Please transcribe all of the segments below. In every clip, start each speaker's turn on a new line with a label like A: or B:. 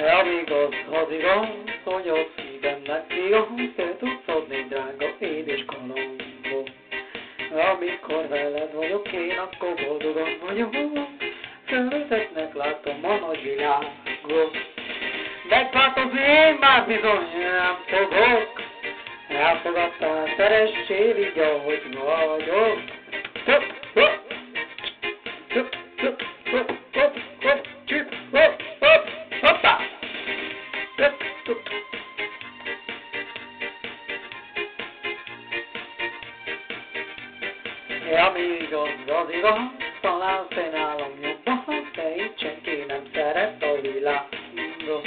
A: Amigos, az igaz, hogy a szívemnek igaz, te tudsz adni, drága édes kalambom. Amikor veled vagyok én, akkor boldogan vagyok, szeretetnek látom a nagy világot. Megváltozni már bizony nem fogok, elfogadtál, szeressél így, ahogy vagyok. Amigos, az igaz, találsz te nálam jobban, de így senki nem szeret a világon.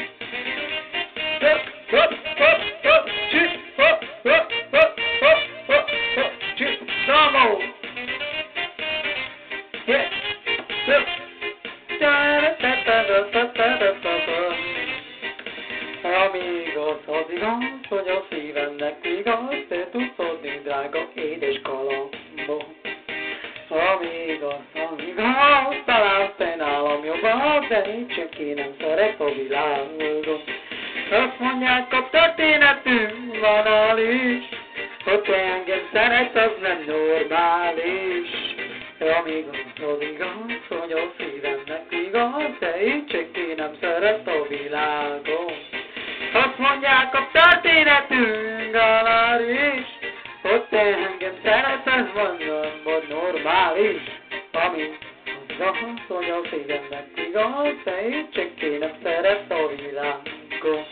A: Számol! Amigos, az igaz, hogy a szívemnek igaz, te tudsz adni, drága édes kalambom. Amigos, találsz te nálam jobban, de így senki nem szeret a világon. Azt mondják, a történetünk banális, hogy te engem szeretsz, az nem normális. Amigos, az igaz, hogy a szívemnek igaz, de így senki nem szeret a világon. Azt mondják, a történetünk banális, hogy te engem szeretsz, ez van, vagy normális. Amíg az igaz, hogy a szívemnek igaz, de így senki nem szeret a világon.